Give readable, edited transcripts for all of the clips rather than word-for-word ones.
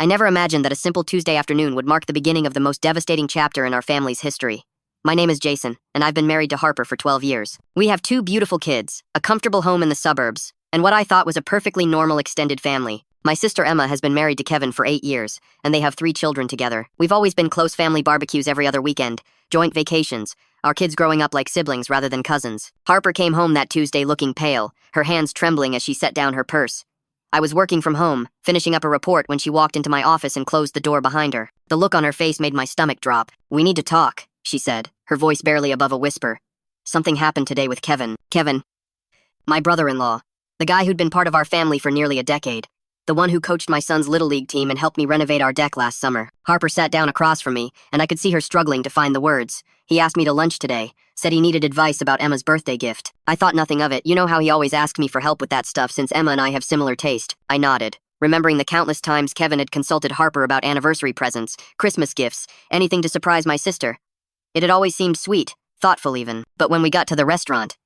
I never imagined that a simple Tuesday afternoon would mark the beginning of the most devastating chapter in our family's history. My name is Jason, and I've been married to Harper for 12 years. We have 2 beautiful kids, a comfortable home in the suburbs, and what I thought was a perfectly normal extended family. My sister Emma has been married to Kevin for 8 years, and they have 3 children together. We've always been close family barbecues every other weekend, joint vacations, our kids growing up like siblings rather than cousins. Harper came home that Tuesday looking pale, her hands trembling as she set down her purse. I was working from home, finishing up a report when she walked into my office and closed the door behind her. The look on her face made my stomach drop. "We need to talk," she said, her voice barely above a whisper. "Something happened today with Kevin." Kevin, my brother-in-law, the guy who'd been part of our family for nearly a decade. The one who coached my son's Little League team and helped me renovate our deck last summer. Harper sat down across from me, and I could see her struggling to find the words. He asked me to lunch today, said he needed advice about Emma's birthday gift. I thought nothing of it. You know how he always asked me for help with that stuff since Emma and I have similar taste. I nodded, remembering the countless times Kevin had consulted Harper about anniversary presents, Christmas gifts, anything to surprise my sister. It had always seemed sweet, thoughtful even. But when we got to the restaurant,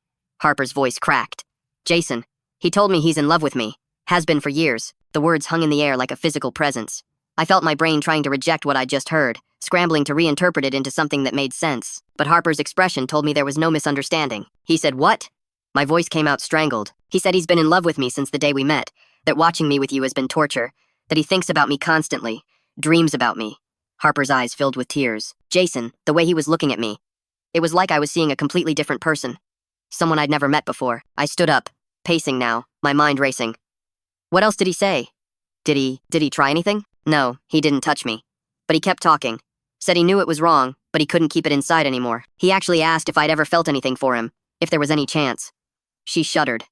Harper's voice cracked. "Jason, he told me he's in love with me. Has been for years." The words hung in the air like a physical presence. I felt my brain trying to reject what I'd just heard, scrambling to reinterpret it into something that made sense. But Harper's expression told me there was no misunderstanding. He said, "What?" My voice came out strangled. He said he's been in love with me since the day we met, that watching me with you has been torture, that he thinks about me constantly, dreams about me. Harper's eyes filled with tears. Jason, the way he was looking at me, it was like I was seeing a completely different person. Someone I'd never met before. I stood up, pacing now, my mind racing. What else did he say? Did he try anything? No, he didn't touch me. But he kept talking. Said he knew it was wrong, but he couldn't keep it inside anymore. He actually asked if I'd ever felt anything for him, if there was any chance. She shuddered.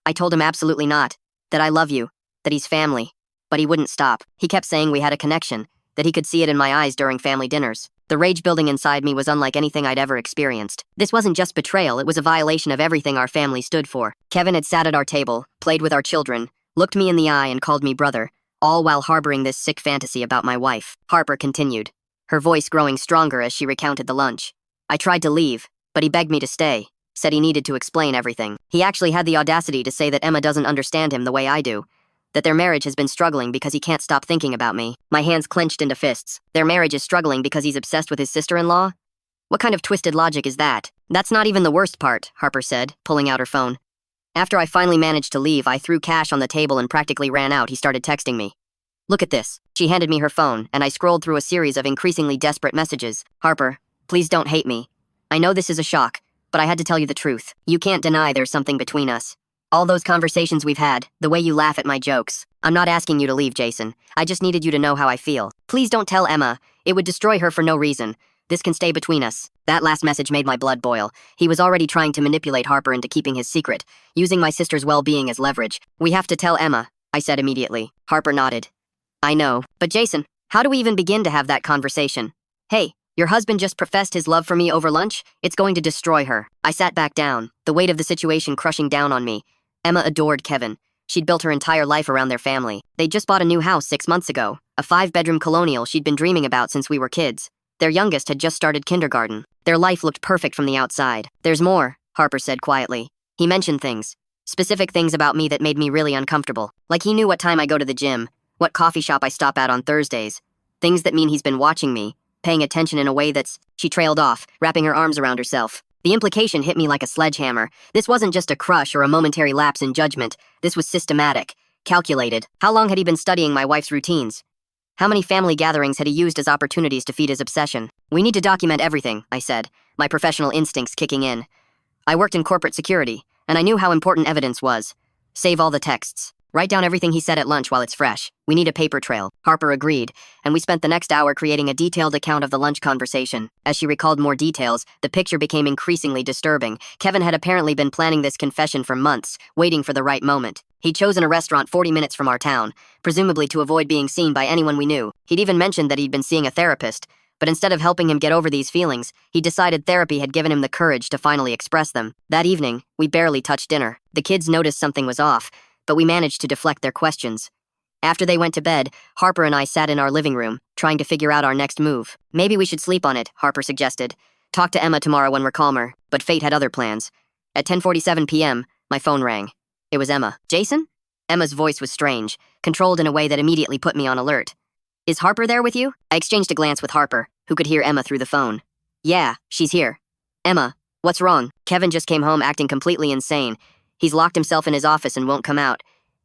I told him absolutely not, that I love you, that he's family. But he wouldn't stop. He kept saying we had a connection, that he could see it in my eyes during family dinners. The rage building inside me was unlike anything I'd ever experienced. This wasn't just betrayal, it was a violation of everything our family stood for. Kevin had sat at our table, played with our children, looked me in the eye and called me brother, all while harboring this sick fantasy about my wife. Harper continued, her voice growing stronger as she recounted the lunch. I tried to leave, but he begged me to stay, said he needed to explain everything. He actually had the audacity to say that Emma doesn't understand him the way I do, that their marriage has been struggling because he can't stop thinking about me. My hands clenched into fists. Their marriage is struggling because he's obsessed with his sister-in-law? What kind of twisted logic is that? That's not even the worst part, Harper said, pulling out her phone. After I finally managed to leave, I threw cash on the table and practically ran out. He started texting me. Look at this. She handed me her phone, and I scrolled through a series of increasingly desperate messages. Harper, please don't hate me. I know this is a shock, but I had to tell you the truth. You can't deny there's something between us. All those conversations we've had, the way you laugh at my jokes. I'm not asking you to leave, Jason. I just needed you to know how I feel. Please don't tell Emma. It would destroy her for no reason. This can stay between us. That last message made my blood boil. He was already trying to manipulate Harper into keeping his secret, using my sister's well-being as leverage. We have to tell Emma, I said immediately. Harper nodded. I know, but Jason, how do we even begin to have that conversation? Hey, your husband just professed his love for me over lunch? It's going to destroy her. I sat back down, the weight of the situation crushing down on me. Emma adored Kevin. She'd built her entire life around their family. They'd just bought a new house 6 months ago, a 5-bedroom colonial she'd been dreaming about since we were kids. Their youngest had just started kindergarten. Their life looked perfect from the outside. There's more, Harper said quietly. He mentioned things, specific things about me that made me really uncomfortable. Like he knew what time I go to the gym, what coffee shop I stop at on Thursdays. Things that mean he's been watching me, paying attention in a way that's... She trailed off, wrapping her arms around herself. The implication hit me like a sledgehammer. This wasn't just a crush or a momentary lapse in judgment. This was systematic, calculated. How long had he been studying my wife's routines? How many family gatherings had he used as opportunities to feed his obsession? We need to document everything, I said, my professional instincts kicking in. I worked in corporate security, and I knew how important evidence was. Save all the texts. Write down everything he said at lunch while it's fresh. We need a paper trail. Harper agreed, and we spent the next hour creating a detailed account of the lunch conversation. As she recalled more details, the picture became increasingly disturbing. Kevin had apparently been planning this confession for months, waiting for the right moment. He'd chosen a restaurant 40 minutes from our town, presumably to avoid being seen by anyone we knew. He'd even mentioned that he'd been seeing a therapist, but instead of helping him get over these feelings, he decided therapy had given him the courage to finally express them. That evening, we barely touched dinner. The kids noticed something was off, but we managed to deflect their questions. After they went to bed, Harper and I sat in our living room, trying to figure out our next move. Maybe we should sleep on it, Harper suggested. Talk to Emma tomorrow when we're calmer, but fate had other plans. At 10:47 p.m., my phone rang. It was Emma. Jason? Emma's voice was strange, controlled in a way that immediately put me on alert. Is Harper there with you? I exchanged a glance with Harper, who could hear Emma through the phone. Yeah, she's here. Emma, what's wrong? Kevin just came home acting completely insane. He's locked himself in his office and won't come out.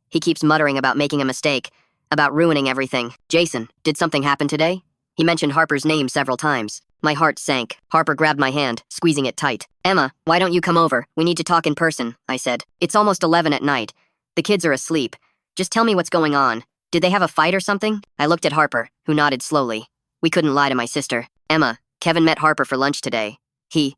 He keeps muttering about making a mistake, about ruining everything. Jason, did something happen today? He mentioned Harper's name several times. My heart sank. Harper grabbed my hand, squeezing it tight. Emma, why don't you come over? We need to talk in person, I said. It's almost 11 at night. The kids are asleep. Just tell me what's going on. Did they have a fight or something? I looked at Harper, who nodded slowly. We couldn't lie to my sister. Emma, Kevin met Harper for lunch today. He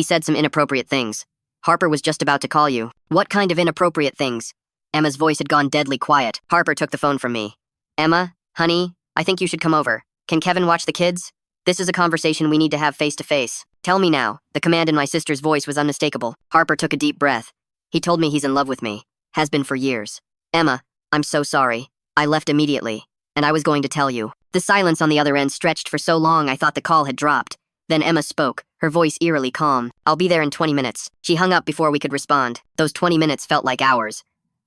said some inappropriate things. Harper was just about to call you. What kind of inappropriate things? Emma's voice had gone deadly quiet. Harper took the phone from me. Emma, honey, I think you should come over. Can Kevin watch the kids? This is a conversation we need to have face to face. Tell me now. The command in my sister's voice was unmistakable. Harper took a deep breath. He told me he's in love with me. Has been for years. Emma, I'm so sorry. I left immediately. And I was going to tell you. The silence on the other end stretched for so long I thought the call had dropped. Then Emma spoke, her voice eerily calm. I'll be there in 20 minutes. She hung up before we could respond. Those 20 minutes felt like hours.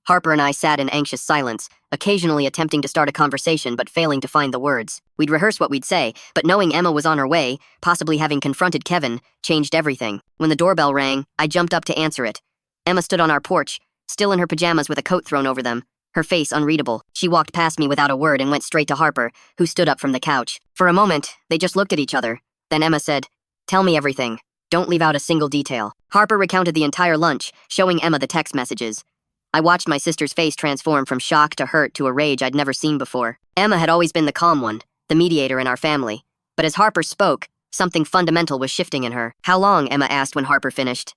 Harper and I sat in anxious silence, occasionally attempting to start a conversation but failing to find the words. We'd rehearse what we'd say, but knowing Emma was on her way, possibly having confronted Kevin, changed everything. When the doorbell rang, I jumped up to answer it. Emma stood on our porch, still in her pajamas with a coat thrown over them, her face unreadable. She walked past me without a word and went straight to Harper, who stood up from the couch. For a moment, they just looked at each other. Then Emma said, "Tell me everything. Don't leave out a single detail." Harper recounted the entire lunch, showing Emma the text messages. I watched my sister's face transform from shock to hurt to a rage I'd never seen before. Emma had always been the calm one, the mediator in our family. But as Harper spoke, something fundamental was shifting in her. How long? Emma asked when Harper finished.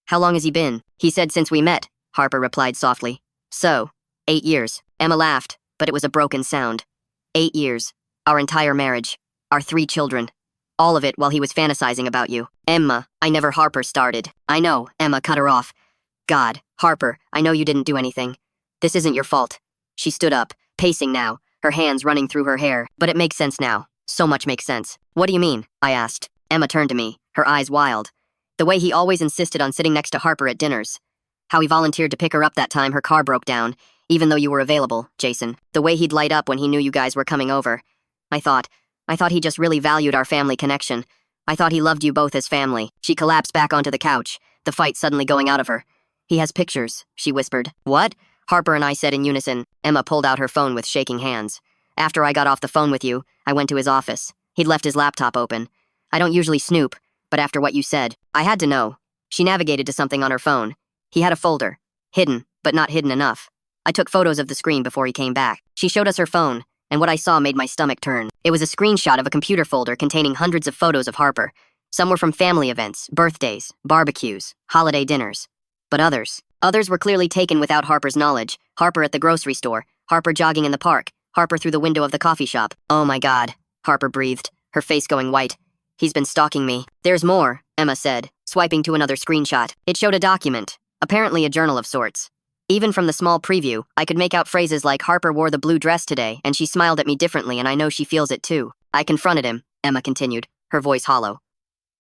How long has he been? He said since we met, Harper replied softly. So, 8 years. Emma laughed, but it was a broken sound. 8 years. Our entire marriage. Our 3 children. All of it while he was fantasizing about you. Emma, I never. Harper started. I know, Emma cut her off. God, Harper, I know you didn't do anything. This isn't your fault. She stood up, pacing now, her hands running through her hair. But it makes sense now. So much makes sense. What do you mean? I asked. Emma turned to me, her eyes wild. The way he always insisted on sitting next to Harper at dinners. How he volunteered to pick her up that time her car broke down, even though you were available, Jason. The way he'd light up when he knew you guys were coming over. I thought he just really valued our family connection. I thought he loved you both as family. She collapsed back onto the couch, the fight suddenly going out of her. He has pictures, she whispered. What? Harper and I said in unison. Emma pulled out her phone with shaking hands. After I got off the phone with you, I went to his office. He'd left his laptop open. I don't usually snoop, but after what you said, I had to know. She navigated to something on her phone. He had a folder. Hidden, but not hidden enough. I took photos of the screen before he came back. She showed us her phone, and what I saw made my stomach turn. It was a screenshot of a computer folder containing hundreds of photos of Harper. Some were from family events, birthdays, barbecues, holiday dinners. But others were clearly taken without Harper's knowledge. Harper at the grocery store, Harper jogging in the park, Harper through the window of the coffee shop. Oh my God, Harper breathed, her face going white. He's been stalking me. There's more, Emma said, swiping to another screenshot. It showed a document, apparently a journal of sorts. Even from the small preview, I could make out phrases like Harper wore the blue dress today and she smiled at me differently and I know she feels it too. I confronted him, Emma continued, her voice hollow.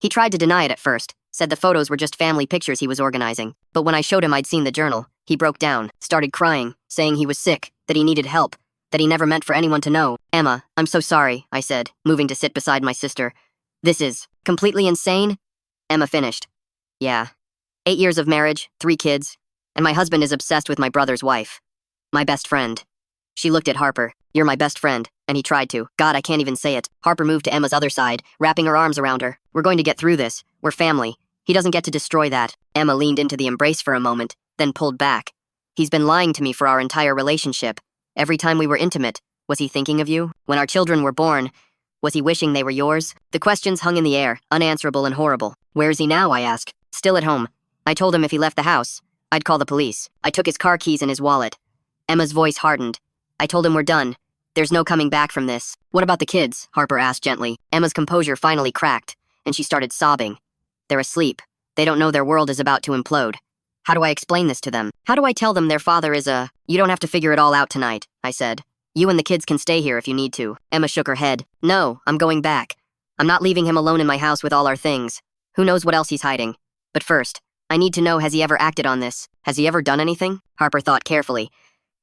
He tried to deny it at first, said the photos were just family pictures he was organizing. But when I showed him I'd seen the journal, he broke down, started crying, saying he was sick, that he needed help, that he never meant for anyone to know. Emma, I'm so sorry, I said, moving to sit beside my sister. This is completely insane? Emma finished. Yeah. 8 years of marriage, 3 kids, and my husband is obsessed with my brother's wife. My best friend. She looked at Harper. You're my best friend. And he tried to. God, I can't even say it. Harper moved to Emma's other side, wrapping her arms around her. We're going to get through this. We're family. He doesn't get to destroy that. Emma leaned into the embrace for a moment, then pulled back. He's been lying to me for our entire relationship. Every time we were intimate, was he thinking of you? When our children were born, was he wishing they were yours? The questions hung in the air, unanswerable and horrible. Where is he now? I asked. Still at home. I told him if he left the house, I'd call the police. I took his car keys and his wallet. Emma's voice hardened. I told him we're done. There's no coming back from this. What about the kids? Harper asked gently. Emma's composure finally cracked, and she started sobbing. They're asleep. They don't know their world is about to implode. How do I explain this to them? How do I tell them their father is a... You don't have to figure it all out tonight, I said. You and the kids can stay here if you need to. Emma shook her head. No, I'm going back. I'm not leaving him alone in my house with all our things. Who knows what else he's hiding? But first, I need to know, has he ever acted on this? Has he ever done anything? Harper thought carefully.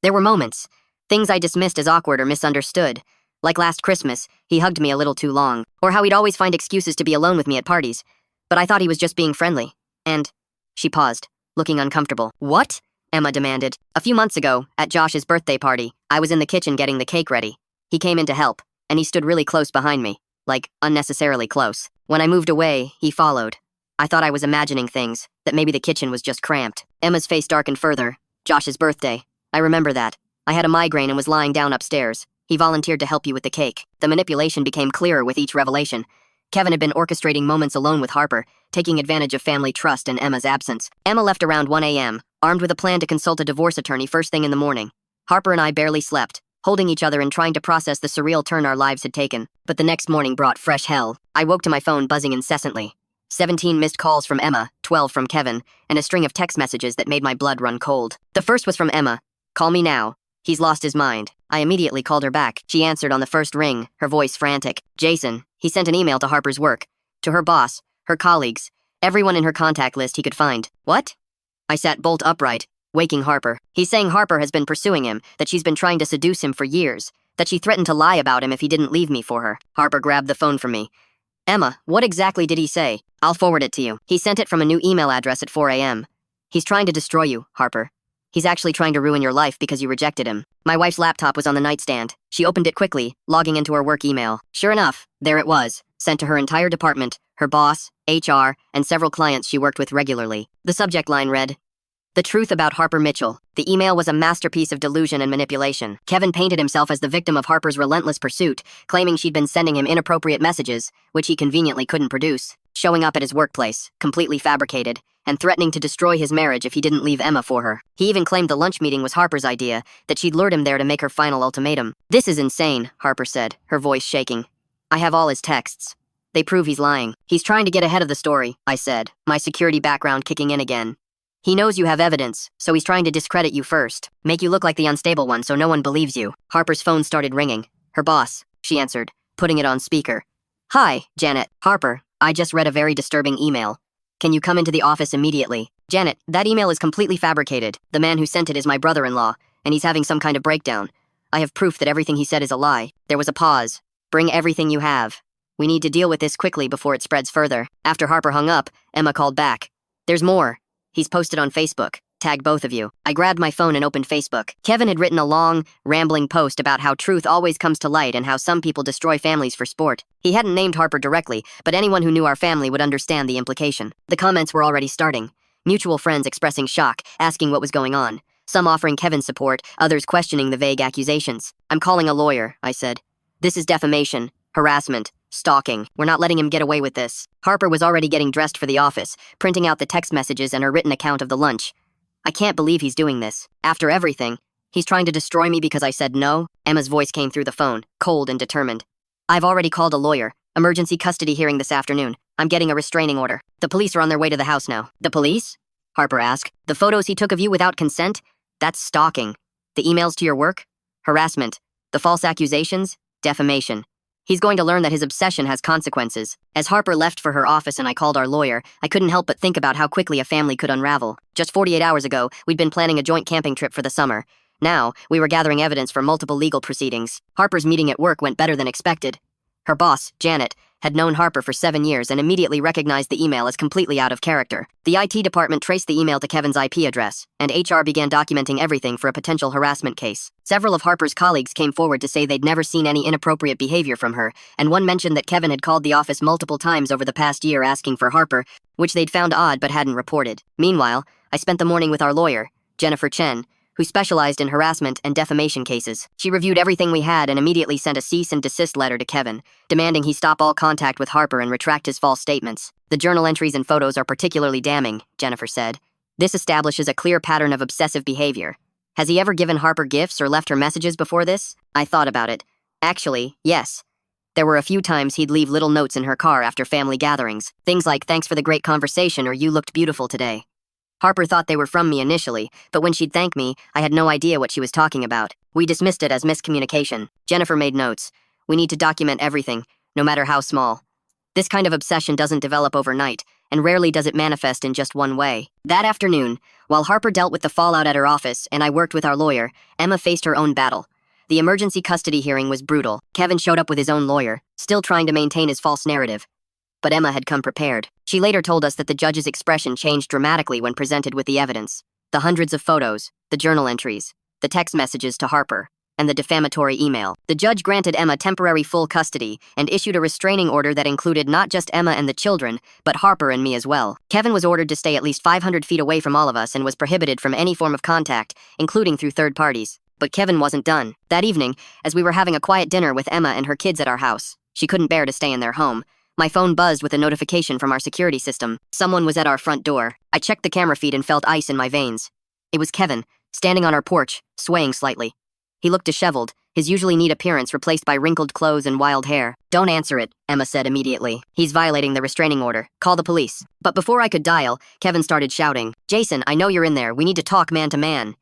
There were moments. Things I dismissed as awkward or misunderstood. Like last Christmas, he hugged me a little too long, or how he'd always find excuses to be alone with me at parties. But I thought he was just being friendly. And she paused, looking uncomfortable. What? Emma demanded. A few months ago, at Josh's birthday party, I was in the kitchen getting the cake ready. He came in to help, and he stood really close behind me, like unnecessarily close. When I moved away, he followed. I thought I was imagining things, that maybe the kitchen was just cramped. Emma's face darkened further. Josh's birthday. I remember that. I had a migraine and was lying down upstairs. He volunteered to help you with the cake. The manipulation became clearer with each revelation. Kevin had been orchestrating moments alone with Harper, taking advantage of family trust in Emma's absence. Emma left around 1 a.m., armed with a plan to consult a divorce attorney first thing in the morning. Harper and I barely slept, holding each other and trying to process the surreal turn our lives had taken. But the next morning brought fresh hell. I woke to my phone buzzing incessantly. 17 missed calls from Emma, 12 from Kevin, and a string of text messages that made my blood run cold. The first was from Emma. Call me now. He's lost his mind. I immediately called her back. She answered on the first ring, her voice frantic. Jason. He sent an email to Harper's work, to her boss, her colleagues, everyone in her contact list he could find. What? I sat bolt upright, waking Harper. He's saying Harper has been pursuing him, that she's been trying to seduce him for years, that she threatened to lie about him if he didn't leave me for her. Harper grabbed the phone from me. Emma, what exactly did he say? I'll forward it to you. He sent it from a new email address at 4 a.m. He's trying to destroy you, Harper. He's actually trying to ruin your life because you rejected him. My wife's laptop was on the nightstand. She opened it quickly, logging into her work email. Sure enough, there it was, sent to her entire department, her boss, HR, and several clients she worked with regularly. The subject line read, "The truth about Harper Mitchell." The email was a masterpiece of delusion and manipulation. Kevin painted himself as the victim of Harper's relentless pursuit, claiming she'd been sending him inappropriate messages, which he conveniently couldn't produce, showing up at his workplace, completely fabricated, and threatening to destroy his marriage if he didn't leave Emma for her. He even claimed the lunch meeting was Harper's idea, that she'd lured him there to make her final ultimatum. This is insane, Harper said, her voice shaking. I have all his texts. They prove he's lying. He's trying to get ahead of the story, I said, my security background kicking in again. He knows you have evidence, so he's trying to discredit you first, make you look like the unstable one so no one believes you. Harper's phone started ringing. Her boss, she answered, putting it on speaker. Hi, Janet. Harper, I just read a very disturbing email. Can you come into the office immediately? Janet, that email is completely fabricated. The man who sent it is my brother-in-law, and he's having some kind of breakdown. I have proof that everything he said is a lie. There was a pause. Bring everything you have. We need to deal with this quickly before it spreads further. After Harper hung up, Emma called back. There's more. He's posted on Facebook. Tagged both of you. I grabbed my phone and opened Facebook. Kevin had written a long, rambling post about how truth always comes to light and how some people destroy families for sport. He hadn't named Harper directly, but anyone who knew our family would understand the implication. The comments were already starting. Mutual friends expressing shock, asking what was going on. Some offering Kevin's support, others questioning the vague accusations. I'm calling a lawyer, I said. This is defamation, harassment, stalking. We're not letting him get away with this. Harper was already getting dressed for the office, printing out the text messages and her written account of the lunch. I can't believe he's doing this. After everything, he's trying to destroy me because I said no? Emma's voice came through the phone, cold and determined. I've already called a lawyer. Emergency custody hearing this afternoon. I'm getting a restraining order. The police are on their way to the house now. The police? Harper asked. The photos he took of you without consent? That's stalking. The emails to your work? Harassment. The false accusations? Defamation. He's going to learn that his obsession has consequences. As Harper left for her office and I called our lawyer, I couldn't help but think about how quickly a family could unravel. Just 48 hours ago, we'd been planning a joint camping trip for the summer. Now, we were gathering evidence for multiple legal proceedings. Harper's meeting at work went better than expected. Her boss, Janet, had known Harper for 7 years and immediately recognized the email as completely out of character. The IT department traced the email to Kevin's IP address, and HR began documenting everything for a potential harassment case. Several of Harper's colleagues came forward to say they'd never seen any inappropriate behavior from her, and one mentioned that Kevin had called the office multiple times over the past year asking for Harper, which they'd found odd but hadn't reported. Meanwhile, I spent the morning with our lawyer, Jennifer Chen, who specialized in harassment and defamation cases. She reviewed everything we had and immediately sent a cease and desist letter to Kevin, demanding he stop all contact with Harper and retract his false statements. The journal entries and photos are particularly damning, Jennifer said. This establishes a clear pattern of obsessive behavior. Has he ever given Harper gifts or left her messages before this? I thought about it. Actually, yes. There were a few times he'd leave little notes in her car after family gatherings. Things like, thanks for the great conversation or you looked beautiful today. Harper thought they were from me initially, but when she'd thank me, I had no idea what she was talking about. We dismissed it as miscommunication. Jennifer made notes. We need to document everything, no matter how small. This kind of obsession doesn't develop overnight, and rarely does it manifest in just one way. That afternoon, while Harper dealt with the fallout at her office and I worked with our lawyer, Emma faced her own battle. The emergency custody hearing was brutal. Kevin showed up with his own lawyer, still trying to maintain his false narrative. But Emma had come prepared. She later told us that the judge's expression changed dramatically when presented with the evidence. The hundreds of photos, the journal entries, the text messages to Harper, and the defamatory email. The judge granted Emma temporary full custody and issued a restraining order that included not just Emma and the children, but Harper and me as well. Kevin was ordered to stay at least 500 feet away from all of us and was prohibited from any form of contact, including through third parties. But Kevin wasn't done. That evening, as we were having a quiet dinner with Emma and her kids at our house, she couldn't bear to stay in their home. My phone buzzed with a notification from our security system. Someone was at our front door. I checked the camera feed and felt ice in my veins. It was Kevin, standing on our porch, swaying slightly. He looked disheveled, his usually neat appearance replaced by wrinkled clothes and wild hair. "Don't answer it," Emma said immediately. "He's violating the restraining order. Call the police." But before I could dial, Kevin started shouting, "Jason, I know you're in there. We need to talk man to man.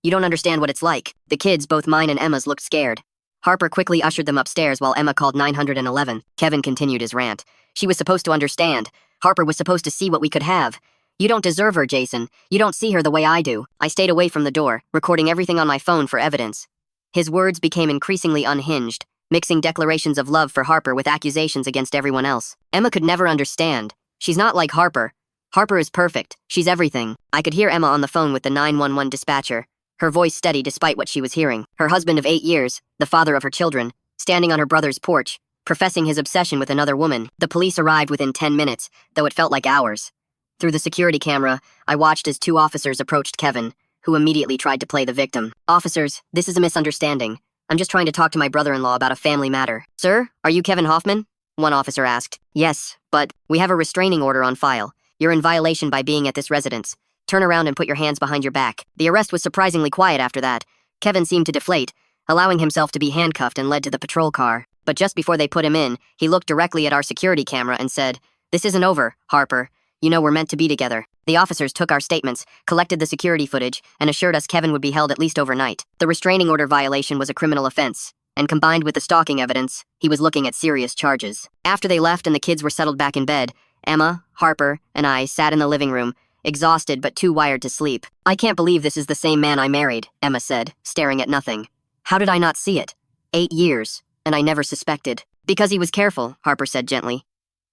You don't understand what it's like." The kids, both mine and Emma's, looked scared. Harper quickly ushered them upstairs while Emma called 911. Kevin continued his rant. "She was supposed to understand. Harper was supposed to see what we could have. You don't deserve her, Jason. You don't see her the way I do." I stayed away from the door, recording everything on my phone for evidence. His words became increasingly unhinged, mixing declarations of love for Harper with accusations against everyone else. Emma could never understand. She's not like Harper. Harper is perfect. She's everything. I could hear Emma on the phone with the 911 dispatcher, her voice steady despite what she was hearing. Her husband of 8 years, the father of her children, standing on her brother's porch, professing his obsession with another woman. The police arrived within 10 minutes, though it felt like hours. Through the security camera, I watched as 2 officers approached Kevin, who immediately tried to play the victim. "Officers, this is a misunderstanding. I'm just trying to talk to my brother-in-law about a family matter." "Sir, are you Kevin Hoffman?" one officer asked. "Yes, but we have a restraining order on file. You're in violation by being at this residence. Turn around and put your hands behind your back." The arrest was surprisingly quiet after that. Kevin seemed to deflate, allowing himself to be handcuffed and led to the patrol car. But just before they put him in, he looked directly at our security camera and said, "This isn't over, Harper. You know we're meant to be together." The officers took our statements, collected the security footage, and assured us Kevin would be held at least overnight. The restraining order violation was a criminal offense, and combined with the stalking evidence, he was looking at serious charges. After they left and the kids were settled back in bed, Emma, Harper, and I sat in the living room, exhausted but too wired to sleep. "I can't believe this is the same man I married," Emma said, staring at nothing. "How did I not see it? 8 years, and I never suspected." "Because he was careful," Harper said gently.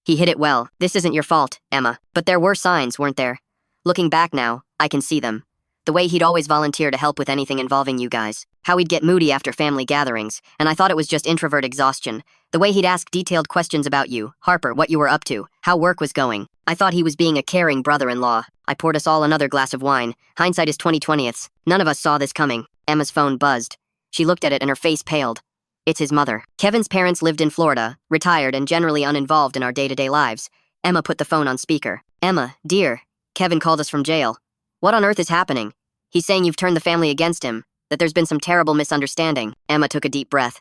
"He hid it well. This isn't your fault, Emma. But there were signs, weren't there? Looking back now, I can see them. The way he'd always volunteer to help with anything involving you guys. How he'd get moody after family gatherings, and I thought it was just introvert exhaustion. The way he'd ask detailed questions about you, Harper, what you were up to, how work was going. I thought he was being a caring brother-in-law." I poured us all another glass of wine. Hindsight is 20/20. None of us saw this coming. Emma's phone buzzed. She looked at it and her face paled. It's his mother. Kevin's parents lived in Florida, retired and generally uninvolved in our day-to-day lives. Emma put the phone on speaker. "Emma, dear, Kevin called us from jail. What on earth is happening? He's saying you've turned the family against him, that there's been some terrible misunderstanding." Emma took a deep breath.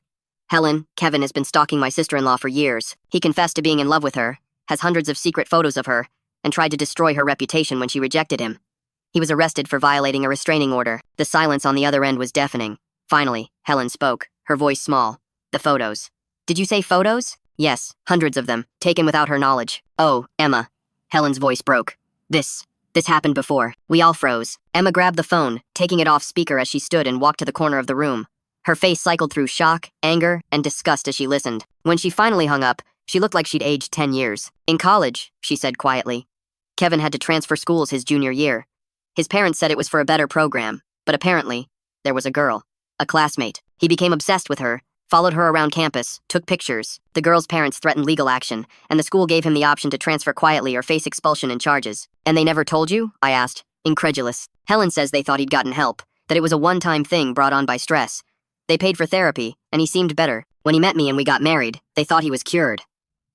"Helen, Kevin has been stalking my sister-in-law for years. He confessed to being in love with her, has hundreds of secret photos of her, and tried to destroy her reputation when she rejected him. He was arrested for violating a restraining order." The silence on the other end was deafening. Finally, Helen spoke, her voice small. "The photos." "Did you say photos?" "Yes, hundreds of them, taken without her knowledge." "Oh, Emma." Helen's voice broke. This happened before." We all froze. Emma grabbed the phone, taking it off speaker as she stood and walked to the corner of the room. Her face cycled through shock, anger, and disgust as she listened. When she finally hung up, she looked like she'd aged 10 years. "In college," she said quietly. "Kevin had to transfer schools his junior year. His parents said it was for a better program, but apparently, there was a girl, a classmate. He became obsessed with her, followed her around campus, took pictures. The girl's parents threatened legal action, and the school gave him the option to transfer quietly or face expulsion and charges." "And they never told you?" I asked, incredulous. Helen says they thought he'd gotten help, that it was a one-time thing brought on by stress. They paid for therapy, and he seemed better. When he met me and we got married, they thought he was cured.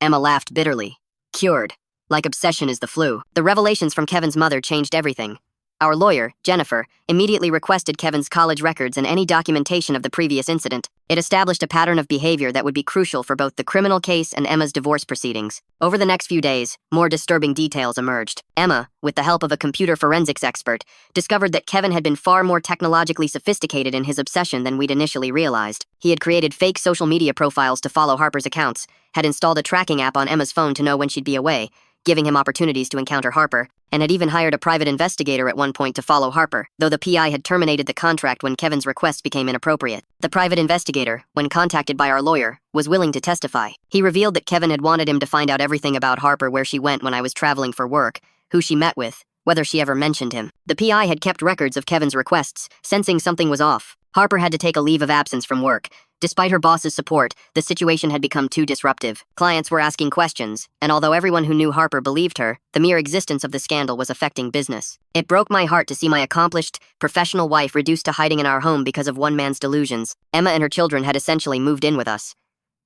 Emma laughed bitterly. Cured. Like obsession is the flu. The revelations from Kevin's mother changed everything. Our lawyer, Jennifer, immediately requested Kevin's college records and any documentation of the previous incident. It established a pattern of behavior that would be crucial for both the criminal case and Emma's divorce proceedings. Over the next few days, more disturbing details emerged. Emma, with the help of a computer forensics expert, discovered that Kevin had been far more technologically sophisticated in his obsession than we'd initially realized. He had created fake social media profiles to follow Harper's accounts, had installed a tracking app on Emma's phone to know when she'd be away, giving him opportunities to encounter Harper, and had even hired a private investigator at one point to follow Harper, though the PI had terminated the contract when Kevin's requests became inappropriate. The private investigator, when contacted by our lawyer, was willing to testify. He revealed that Kevin had wanted him to find out everything about Harper, where she went when I was traveling for work, who she met with, whether she ever mentioned him. The PI had kept records of Kevin's requests, sensing something was off. Harper had to take a leave of absence from work. Despite her boss's support, the situation had become too disruptive. Clients were asking questions, and although everyone who knew Harper believed her, the mere existence of the scandal was affecting business. It broke my heart to see my accomplished, professional wife reduced to hiding in our home because of one man's delusions. Emma and her children had essentially moved in with us.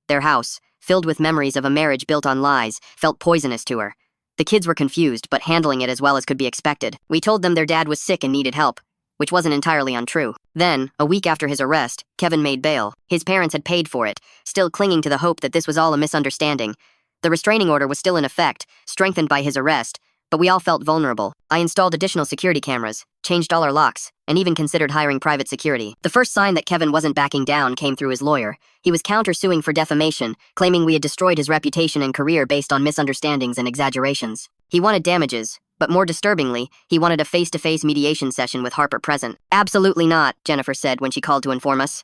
Their house, filled with memories of a marriage built on lies, felt poisonous to her. The kids were confused, but handling it as well as could be expected. We told them their dad was sick and needed help, which wasn't entirely untrue. Then, a week after his arrest, Kevin made bail. His parents had paid for it, still clinging to the hope that this was all a misunderstanding. The restraining order was still in effect, strengthened by his arrest, but we all felt vulnerable. I installed additional security cameras, changed all our locks, and even considered hiring private security. The first sign that Kevin wasn't backing down came through his lawyer. He was countersuing for defamation, claiming we had destroyed his reputation and career based on misunderstandings and exaggerations. He wanted damages, but more disturbingly, he wanted a face-to-face mediation session with Harper present. "Absolutely not," Jennifer said when she called to inform us.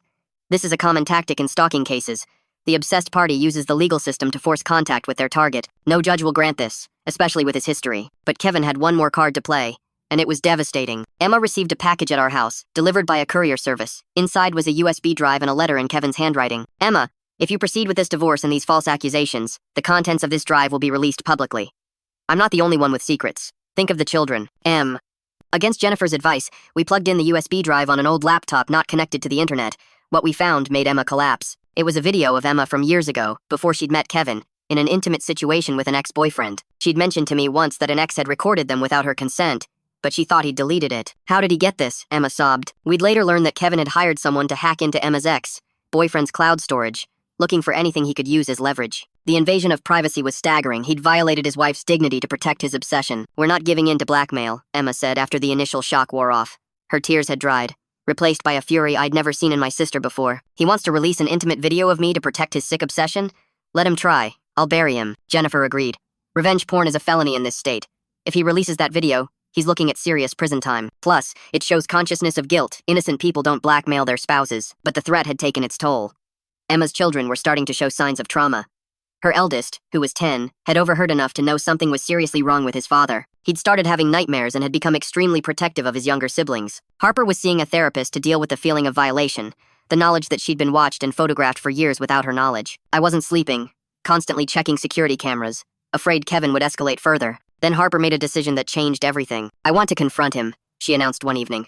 "This is a common tactic in stalking cases. The obsessed party uses the legal system to force contact with their target. No judge will grant this, especially with his history." But Kevin had one more card to play, and it was devastating. Emma received a package at our house, delivered by a courier service. Inside was a USB drive and a letter in Kevin's handwriting. "Emma, if you proceed with this divorce and these false accusations, the contents of this drive will be released publicly. I'm not the only one with secrets. Think of the children. M." Against Jennifer's advice, we plugged in the USB drive on an old laptop not connected to the internet. What we found made Emma collapse. It was a video of Emma from years ago, before she'd met Kevin, in an intimate situation with an ex-boyfriend. She'd mentioned to me once that an ex had recorded them without her consent, but she thought he'd deleted it. "How did he get this?" Emma sobbed. We'd later learned that Kevin had hired someone to hack into Emma's ex-boyfriend's cloud storage, looking for anything he could use as leverage. The invasion of privacy was staggering. He'd violated his wife's dignity to protect his obsession. "We're not giving in to blackmail," Emma said after the initial shock wore off. Her tears had dried, replaced by a fury I'd never seen in my sister before. "He wants to release an intimate video of me to protect his sick obsession? Let him try. I'll bury him." Jennifer agreed. "Revenge porn is a felony in this state. If he releases that video, he's looking at serious prison time. Plus, it shows consciousness of guilt. Innocent people don't blackmail their spouses." But the threat had taken its toll. Emma's children were starting to show signs of trauma. Her eldest, who was 10, had overheard enough to know something was seriously wrong with his father. He'd started having nightmares and had become extremely protective of his younger siblings. Harper was seeing a therapist to deal with the feeling of violation, the knowledge that she'd been watched and photographed for years without her knowledge. I wasn't sleeping, constantly checking security cameras, afraid Kevin would escalate further. Then Harper made a decision that changed everything. "I want to confront him," she announced one evening.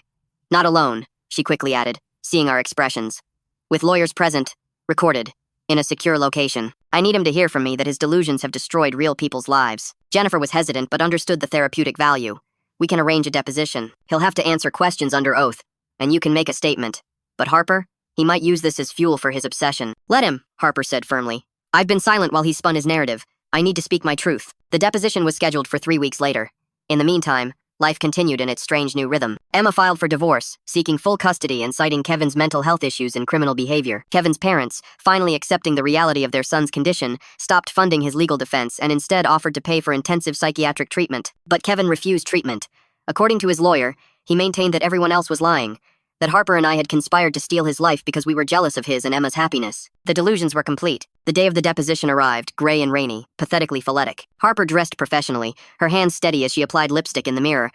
"Not alone," she quickly added, seeing our expressions. "With lawyers present, recorded, in a secure location. I need him to hear from me that his delusions have destroyed real people's lives." Jennifer was hesitant but understood the therapeutic value. "We can arrange a deposition. He'll have to answer questions under oath, and you can make a statement. But Harper, he might use this as fuel for his obsession." "Let him," Harper said firmly. "I've been silent while he spun his narrative. I need to speak my truth." The deposition was scheduled for 3 weeks later. In the meantime, life continued in its strange new rhythm. Emma filed for divorce, seeking full custody and citing Kevin's mental health issues and criminal behavior. Kevin's parents, finally accepting the reality of their son's condition, stopped funding his legal defense and instead offered to pay for intensive psychiatric treatment. But Kevin refused treatment. According to his lawyer, he maintained that everyone else was lying, that Harper and I had conspired to steal his life because we were jealous of his and Emma's happiness. The delusions were complete. The day of the deposition arrived, gray and rainy, pathetically phonetic. Harper dressed professionally, her hands steady as she applied lipstick in the mirror.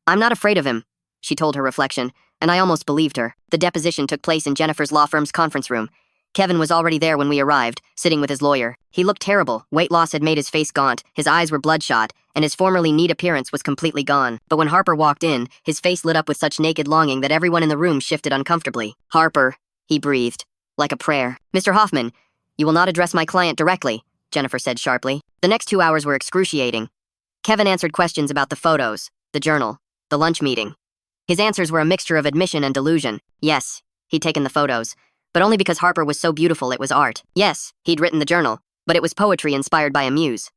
"I'm not afraid of him," she told her reflection, and I almost believed her. The deposition took place in Jennifer's law firm's conference room. Kevin was already there when we arrived, sitting with his lawyer. He looked terrible. Weight loss had made his face gaunt, his eyes were bloodshot, and his formerly neat appearance was completely gone. But when Harper walked in, his face lit up with such naked longing that everyone in the room shifted uncomfortably. "Harper," he breathed, like a prayer. "Mr. Hoffman, you will not address my client directly," Jennifer said sharply. The next 2 hours were excruciating. Kevin answered questions about the photos, the journal, the lunch meeting. His answers were a mixture of admission and delusion. Yes, he'd taken the photos, but only because Harper was so beautiful it was art. Yes, he'd written the journal, but it was poetry inspired by a muse.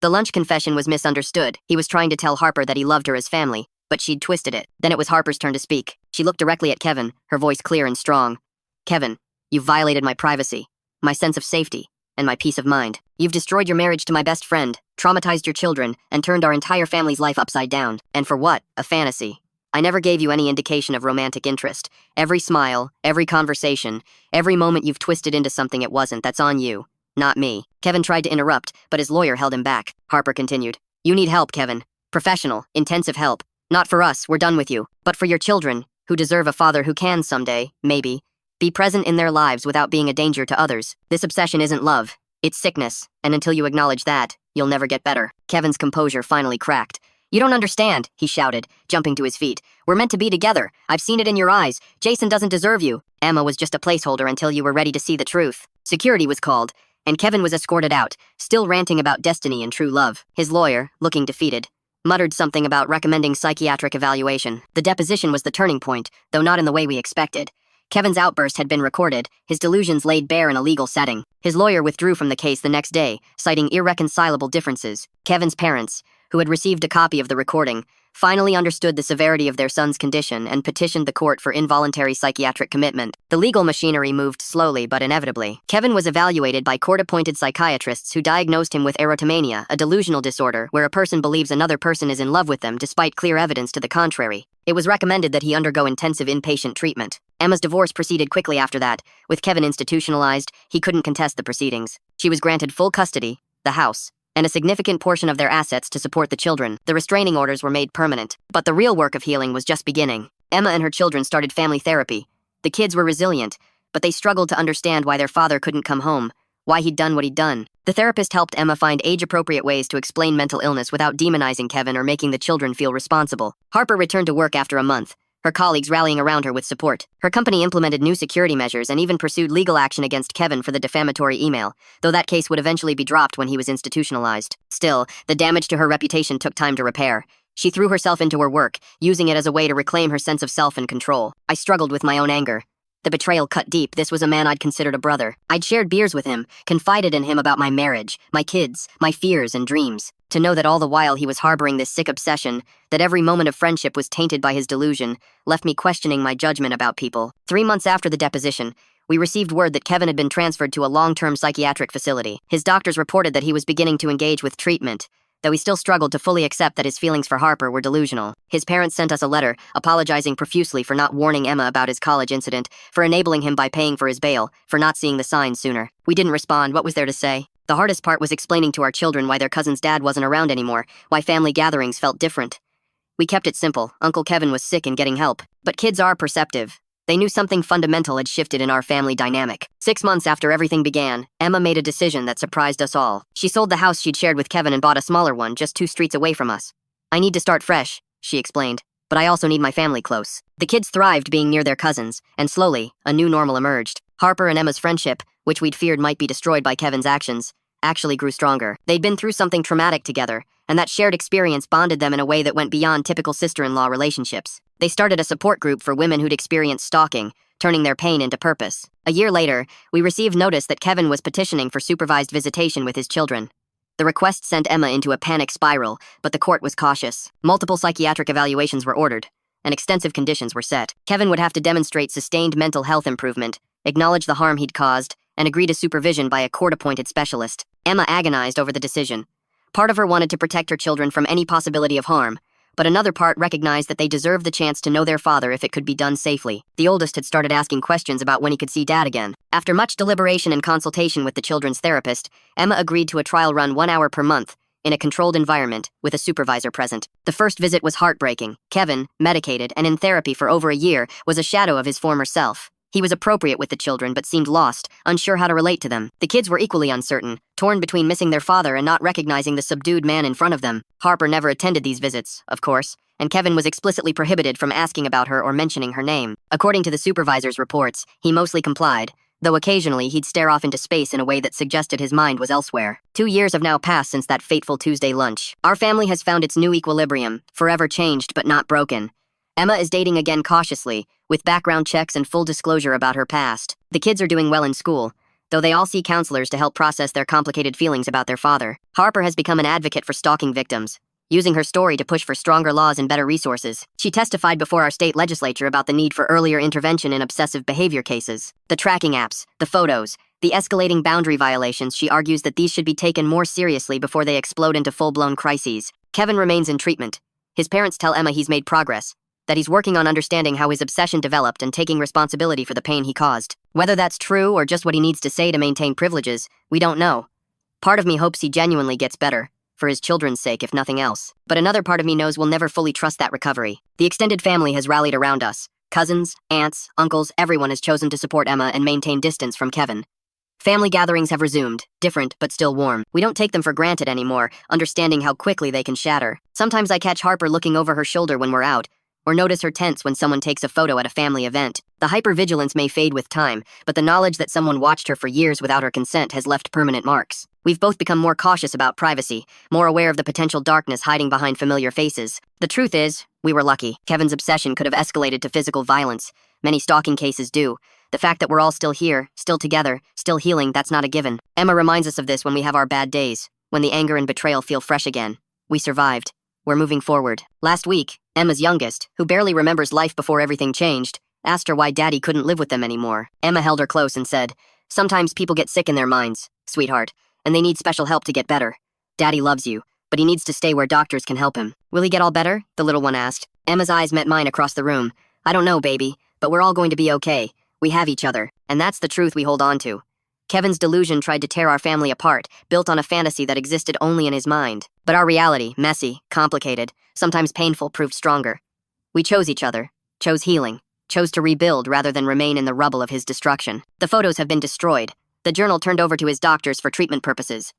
The lunch confession was misunderstood. He was trying to tell Harper that he loved her as family, but she'd twisted it. Then it was Harper's turn to speak. She looked directly at Kevin, her voice clear and strong. "Kevin, you violated my privacy, my sense of safety. and my peace of mind. You've destroyed your marriage to my best friend, traumatized your children, and turned our entire family's life upside down. And for what? A fantasy. I never gave you any indication of romantic interest. Every smile, every conversation, every moment you've twisted into something it wasn't, that's on you, not me. Kevin tried to interrupt, but his lawyer held him back. Harper continued. You need help, Kevin. Professional, intensive help. Not for us, we're done with you. But for your children, who deserve a father who can someday, maybe, be present in their lives without being a danger to others. This obsession isn't love. It's sickness, and until you acknowledge that, you'll never get better. Kevin's composure finally cracked. You don't understand, he shouted, jumping to his feet. We're meant to be together. I've seen it in your eyes. Jason doesn't deserve you. Emma was just a placeholder until you were ready to see the truth. Security was called, and Kevin was escorted out, still ranting about destiny and true love. His lawyer, looking defeated, muttered something about recommending psychiatric evaluation. The deposition was the turning point, though not in the way we expected. Kevin's outburst had been recorded, his delusions laid bare in a legal setting. His lawyer withdrew from the case the next day, citing irreconcilable differences. Kevin's parents, who had received a copy of the recording, finally understood the severity of their son's condition and petitioned the court for involuntary psychiatric commitment. The legal machinery moved slowly but inevitably. Kevin was evaluated by court-appointed psychiatrists who diagnosed him with erotomania, a delusional disorder where a person believes another person is in love with them despite clear evidence to the contrary. It was recommended that he undergo intensive inpatient treatment. Emma's divorce proceeded quickly after that. With Kevin institutionalized, he couldn't contest the proceedings. She was granted full custody, the house, and a significant portion of their assets to support the children. The restraining orders were made permanent. But the real work of healing was just beginning. Emma and her children started family therapy. The kids were resilient, but they struggled to understand why their father couldn't come home, why he'd done what he'd done. The therapist helped Emma find age-appropriate ways to explain mental illness without demonizing Kevin or making the children feel responsible. Harper returned to work after a month, her colleagues rallying around her with support. Her company implemented new security measures and even pursued legal action against Kevin for the defamatory email, though that case would eventually be dropped when he was institutionalized. Still, the damage to her reputation took time to repair. She threw herself into her work, using it as a way to reclaim her sense of self and control. I struggled with my own anger. The betrayal cut deep. This was a man I'd considered a brother. I'd shared beers with him, confided in him about my marriage, my kids, my fears and dreams. To know that all the while he was harboring this sick obsession, that every moment of friendship was tainted by his delusion, left me questioning my judgment about people. 3 months after the deposition, we received word that Kevin had been transferred to a long-term psychiatric facility. His doctors reported that he was beginning to engage with treatment, though he still struggled to fully accept that his feelings for Harper were delusional. His parents sent us a letter, apologizing profusely for not warning Emma about his college incident, for enabling him by paying for his bail, for not seeing the signs sooner. We didn't respond. What was there to say? The hardest part was explaining to our children why their cousin's dad wasn't around anymore, why family gatherings felt different. We kept it simple. Uncle Kevin was sick and getting help. But kids are perceptive. They knew something fundamental had shifted in our family dynamic. 6 months after everything began, Emma made a decision that surprised us all. She sold the house she'd shared with Kevin and bought a smaller one just 2 streets away from us. I need to start fresh, she explained, but I also need my family close. The kids thrived being near their cousins, and slowly, a new normal emerged. Harper and Emma's friendship, which we'd feared might be destroyed by Kevin's actions, actually grew stronger. They'd been through something traumatic together, and that shared experience bonded them in a way that went beyond typical sister-in-law relationships. They started a support group for women who'd experienced stalking, turning their pain into purpose. A year later, we received notice that Kevin was petitioning for supervised visitation with his children. The request sent Emma into a panic spiral, but the court was cautious. Multiple psychiatric evaluations were ordered, and extensive conditions were set. Kevin would have to demonstrate sustained mental health improvement, acknowledge the harm he'd caused, and agree to supervision by a court-appointed specialist. Emma agonized over the decision. Part of her wanted to protect her children from any possibility of harm, but another part recognized that they deserved the chance to know their father if it could be done safely. The oldest had started asking questions about when he could see Dad again. After much deliberation and consultation with the children's therapist, Emma agreed to a trial run 1 hour per month, in a controlled environment, with a supervisor present. The first visit was heartbreaking. Kevin, medicated and in therapy for over a year, was a shadow of his former self. He was appropriate with the children but seemed lost, unsure how to relate to them. The kids were equally uncertain, torn between missing their father and not recognizing the subdued man in front of them. Harper never attended these visits, of course, and Kevin was explicitly prohibited from asking about her or mentioning her name. According to the supervisor's reports, he mostly complied, though occasionally he'd stare off into space in a way that suggested his mind was elsewhere. 2 years have now passed since that fateful Tuesday lunch. Our family has found its new equilibrium, forever changed but not broken. Emma is dating again cautiously, with background checks and full disclosure about her past. The kids are doing well in school, though they all see counselors to help process their complicated feelings about their father. Harper has become an advocate for stalking victims, using her story to push for stronger laws and better resources. She testified before our state legislature about the need for earlier intervention in obsessive behavior cases. The tracking apps, the photos, The escalating boundary violations, she argues that these should be taken more seriously before they explode into full-blown crises. Kevin remains in treatment. His parents tell Emma he's made progress, that he's working on understanding how his obsession developed and taking responsibility for the pain he caused. Whether that's true or just what he needs to say to maintain privileges, we don't know. Part of me hopes he genuinely gets better, for his children's sake if nothing else. But another part of me knows we'll never fully trust that recovery. The extended family has rallied around us. Cousins, aunts, uncles, everyone has chosen to support Emma and maintain distance from Kevin. Family gatherings have resumed, different but still warm. We don't take them for granted anymore, understanding how quickly they can shatter. Sometimes I catch Harper looking over her shoulder when we're out, or notice her tense when someone takes a photo at a family event. The hypervigilance may fade with time, but the knowledge that someone watched her for years without her consent has left permanent marks. We've both become more cautious about privacy, more aware of the potential darkness hiding behind familiar faces. The truth is, we were lucky. Kevin's obsession could have escalated to physical violence. Many stalking cases do. The fact that we're all still here, still together, still healing, that's not a given. Emma reminds us of this when we have our bad days, when the anger and betrayal feel fresh again. We survived. We're moving forward. Last week, Emma's youngest, who barely remembers life before everything changed, asked her why Daddy couldn't live with them anymore. Emma held her close and said, "Sometimes people get sick in their minds, sweetheart, and they need special help to get better. Daddy loves you, but he needs to stay where doctors can help him." "Will he get all better?" the little one asked. Emma's eyes met mine across the room. "I don't know, baby, but we're all going to be okay. We have each other, and that's the truth we hold on to." Kevin's delusion tried to tear our family apart, built on a fantasy that existed only in his mind. But our reality, messy, complicated, sometimes painful, proved stronger. We chose each other, chose healing, chose to rebuild rather than remain in the rubble of his destruction. The photos have been destroyed, the journal turned over to his doctors for treatment purposes.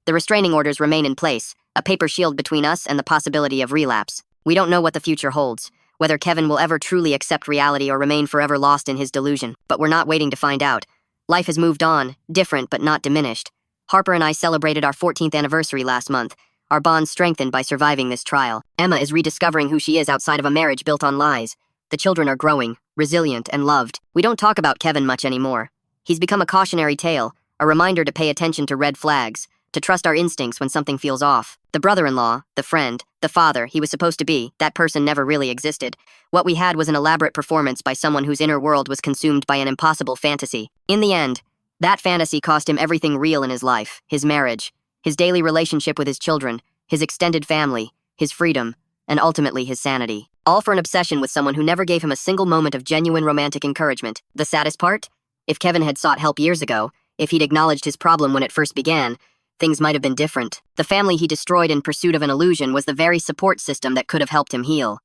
The restraining orders remain in place, a paper shield between us and the possibility of relapse. We don't know what the future holds, whether Kevin will ever truly accept reality or remain forever lost in his delusion. But we're not waiting to find out. Life has moved on, different but not diminished. Harper and I celebrated our 14th anniversary last month, our bond strengthened by surviving this trial. Emma is rediscovering who she is outside of a marriage built on lies. The children are growing, resilient, and loved. We don't talk about Kevin much anymore. He's become a cautionary tale, a reminder to pay attention to red flags, to trust our instincts when something feels off. The brother-in-law, the friend, the father he was supposed to be, that person never really existed. What we had was an elaborate performance by someone whose inner world was consumed by an impossible fantasy. In the end, that fantasy cost him everything real in his life, his marriage, his daily relationship with his children, his extended family, his freedom, and ultimately his sanity. All for an obsession with someone who never gave him a single moment of genuine romantic encouragement. The saddest part? If Kevin had sought help years ago, if he'd acknowledged his problem when it first began, things might have been different. The family he destroyed in pursuit of an illusion was the very support system that could have helped him heal.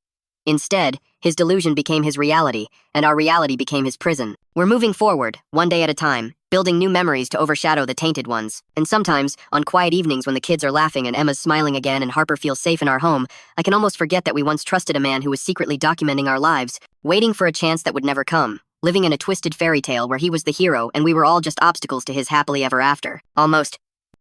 Instead, his delusion became his reality, and our reality became his prison. We're moving forward, one day at a time, building new memories to overshadow the tainted ones. And sometimes, on quiet evenings when the kids are laughing and Emma's smiling again and Harper feels safe in our home, I can almost forget that we once trusted a man who was secretly documenting our lives, waiting for a chance that would never come, living in a twisted fairy tale where he was the hero and we were all just obstacles to his happily ever after. Almost.